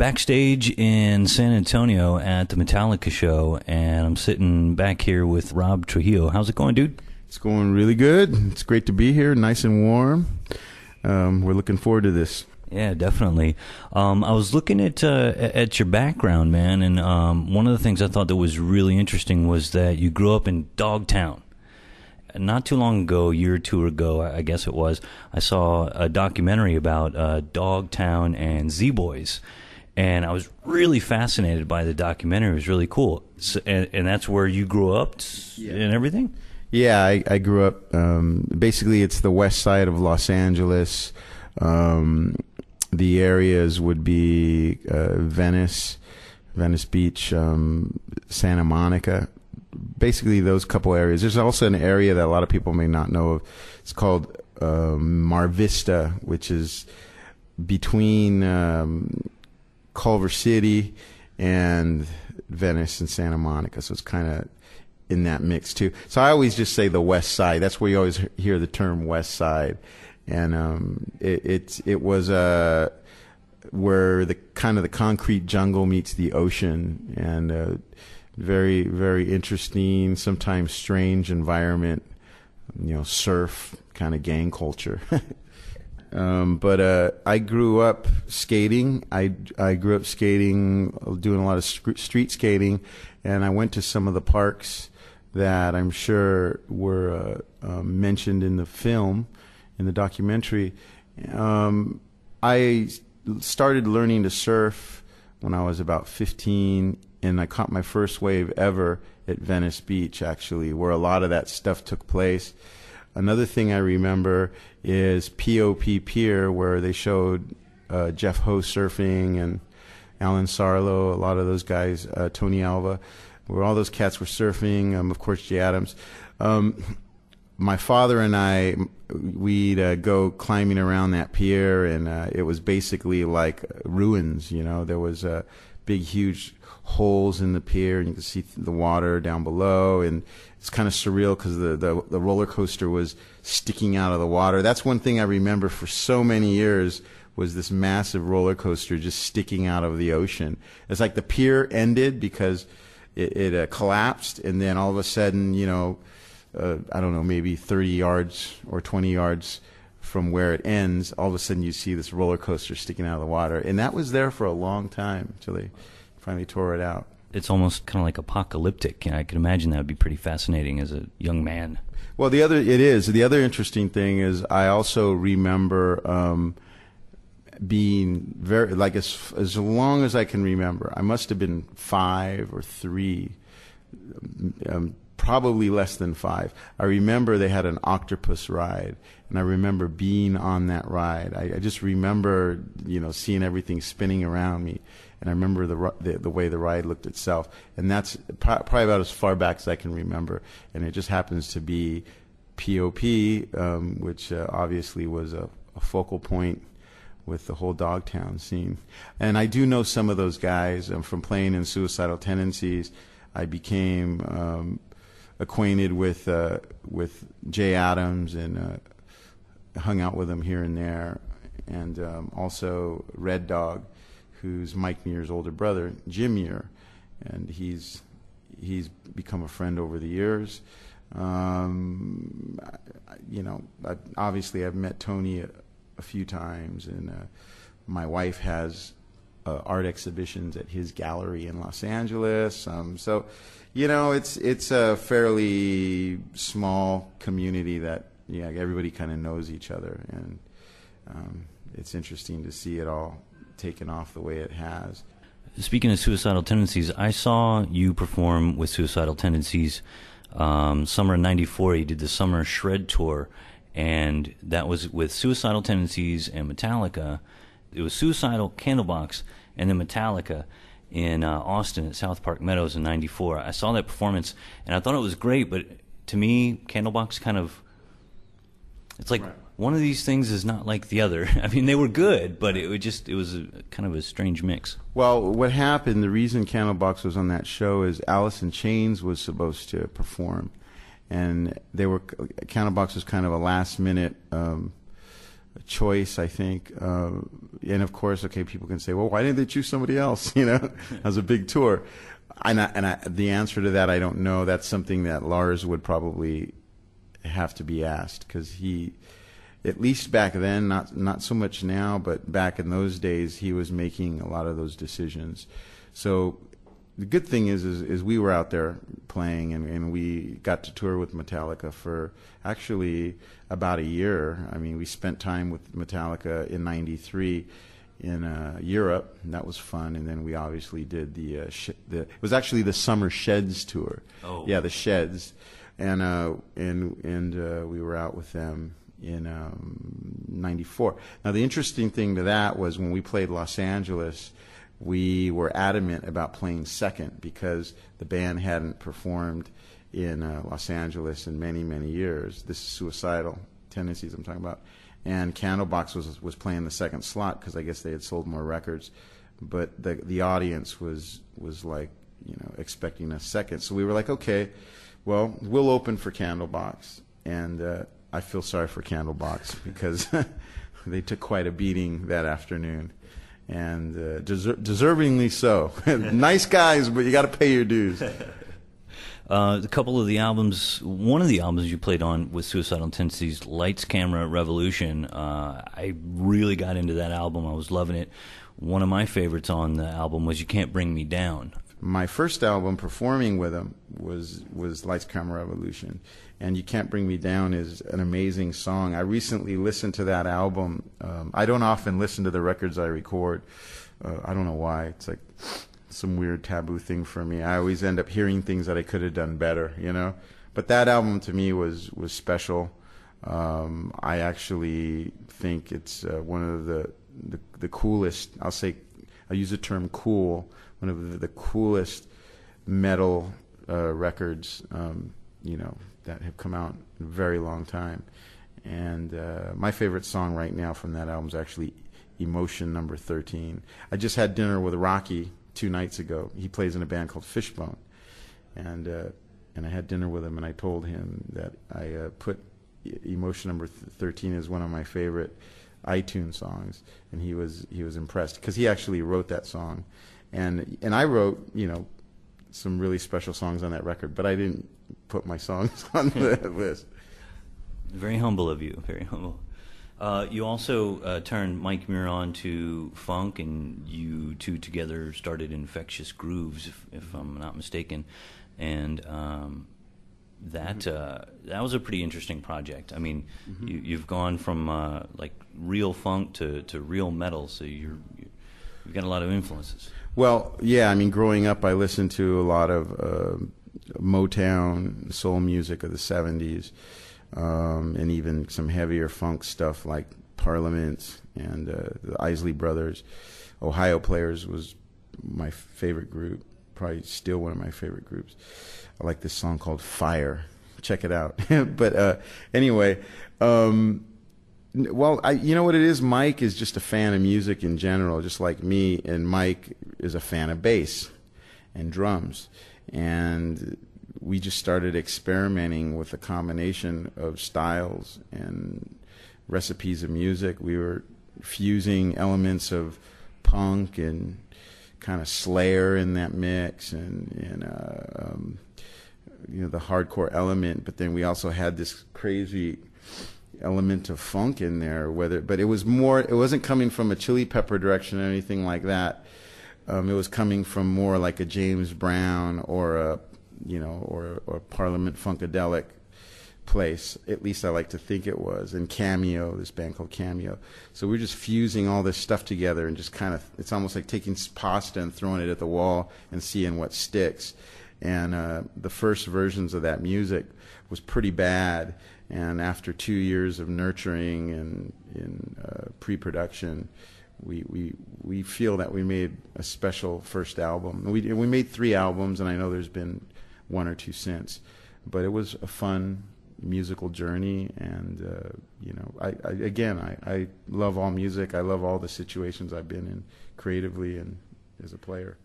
backstage in San Antonio at the Metallica show, and I'm sitting back here with Rob Trujillo. How's it going, dude? It's going really good. It's great to be here, nice and warm. We're looking forward to this. Yeah, definitely. I was looking at your background, man, and one of the things I thought that was really interesting was that you grew up in Dogtown. Not too long ago, a year or two ago, I guess it was, I saw a documentary about Dogtown and Z-Boys, and I was really fascinated by the documentary. It was really cool. So, and that's where you grew up and everything? Yeah, I grew up, basically it's the west side of Los Angeles. The areas would be Venice Beach, Santa Monica, basically those couple areas. There's also an area that a lot of people may not know of. It's called Mar Vista, which is between Culver City and Venice and Santa Monica. So it's kind of in that mix too. So I always just say the west side. That's where you always hear the term west side. And it was where the kind of the concrete jungle meets the ocean, and very, very interesting, sometimes strange environment, surf kind of gang culture. But I grew up skating. I grew up skating, doing a lot of street skating, and I went to some of the parks that I'm sure were mentioned in the film, in the documentary. I started learning to surf when I was about 15, and I caught my first wave ever at Venice Beach, actually, where a lot of that stuff took place. Another thing I remember is POP Pier, where they showed Jeff Ho surfing and Alan Sarlo, a lot of those guys, Tony Alva, where all those cats were surfing, of course, Jay Adams. My father and I, we'd go climbing around that pier, and it was basically like ruins, There was big, huge holes in the pier, and you could see the water down below, and it's kind of surreal because the roller coaster was sticking out of the water. That's one thing I remember for so many years, was this massive roller coaster just sticking out of the ocean. It's like the pier ended because it collapsed, and then all of a sudden, I don't know, maybe 30 yards or 20 yards from where it ends, all of a sudden you see this roller coaster sticking out of the water. And that was there for a long time until they finally tore it out. It's almost kind of like apocalyptic. I can imagine that would be pretty fascinating as a young man. Well, the other interesting thing is I also remember being very, like as long as I can remember, I must have been 5 or 3, probably less than 5. I remember they had an octopus ride, and I remember being on that ride. I just remember, seeing everything spinning around me, and I remember the way the ride looked itself. And that's probably about as far back as I can remember. And it just happens to be POP, which obviously was a focal point with the whole Dogtown scene. And I do know some of those guys from playing in Suicidal Tendencies. I became acquainted with Jay Adams, and hung out with him here and there, and also Red Dog, who's Mike Muir's older brother, Jim Muir, and he's become a friend over the years. Obviously I've met Tony a few times, and my wife has art exhibitions at his gallery in Los Angeles. So, it's a fairly small community that, everybody kind of knows each other, and it's interesting to see it all taken off the way it has. Speaking of Suicidal Tendencies, I saw you perform with Suicidal Tendencies summer of '94. You did the Summer Shred Tour, and that was with Suicidal Tendencies and Metallica. It was Suicidal, Candlebox, and then Metallica in Austin at South Park Meadows in '94. I saw that performance, and I thought it was great, but to me, Candlebox kind of, it's like, right, one of these things is not like the other. I mean, they were good, but it was kind of a strange mix. Well, what happened, the reason Candlebox was on that show is Alice in Chains was supposed to perform, and Candlebox was kind of a last-minute choice, I think. And of course, okay, people can say, well, why didn't they choose somebody else? You know, that was a big tour. The answer to that, I don't know. That's something that Lars would probably have to be asked, because he, at least back then, not so much now, but back in those days, he was making a lot of those decisions. So the good thing is we were out there playing, and we got to tour with Metallica for actually about a year. I mean, we spent time with Metallica in '93 in Europe, and that was fun. And then we obviously did it was actually the Summer Sheds tour. Oh, yeah, the Sheds, and we were out with them in '94. Now, the interesting thing to that was when we played Los Angeles, we were adamant about playing second because the band hadn't performed in Los Angeles in many, many years. This is Suicidal Tendencies I'm talking about. And Candlebox was playing the second slot because I guess they had sold more records. But the audience was like, you know, expecting a second. So we were like, okay, well, we'll open for Candlebox. And I feel sorry for Candlebox because they took quite a beating that afternoon. And deservingly so. Nice guys, but you got to pay your dues. A couple of the albums, one of the albums you played on with Suicidal Tendencies, Lights, Camera, Revolution, I really got into that album. I was loving it. One of my favorites on the album was You Can't Bring Me Down. My first album performing with them was Lights, Camera, Revolution. And You Can't Bring Me Down is an amazing song. I recently listened to that album. I don't often listen to the records I record. I don't know why. It's like some weird taboo thing for me. I always end up hearing things that I could have done better, you know. But that album to me was special. I actually think it's one of the coolest. I'll use the term cool. One of the coolest metal records, you know, that have come out in a very long time. And my favorite song right now from that album is actually Emotion Number 13. I just had dinner with Rocky 2 nights ago. He plays in a band called Fishbone, and I had dinner with him, and I told him that I put Emotion Number 13 as one of my favorite iTunes songs, and he was impressed because he actually wrote that song, and I wrote, you know, some really special songs on that record, but I didn't put my songs on the list. Very humble of you, very humble. You also turned Mike Muir on to funk, and you two together started Infectious Grooves, if I'm not mistaken. And that was a pretty interesting project. I mean, you've gone from like real funk to real metal, so you've got a lot of influences. Well, yeah, I mean, growing up, I listened to a lot of Motown, soul music of the 70s. And even some heavier funk stuff like Parliament and the Isley Brothers. Ohio Players was my favorite group, probably still one of my favorite groups. I like this song called Fire. Check it out. But anyway, well, you know what it is? Mike is just a fan of music in general, just like me, and Mike is a fan of bass and drums. And we just started experimenting with a combination of styles and recipes of music. We were fusing elements of punk and kind of Slayer in that mix, and you know, the hardcore element. But then we also had this crazy element of funk in there. But it was more. It wasn't coming from a Chili Pepper direction or anything like that. It was coming from more like a James Brown or a or Parliament Funkadelic place. At least I like to think it was. And Cameo, this band called Cameo. So we're just fusing all this stuff together and just kind of, it's almost like taking pasta and throwing it at the wall and seeing what sticks. And the first versions of that music was pretty bad. And after 2 years of nurturing and in pre-production, we feel that we made a special first album. We made 3 albums, and I know there's been 1 or 2 since, but it was a fun musical journey. And you know, I love all music. I love all the situations I've been in creatively and as a player.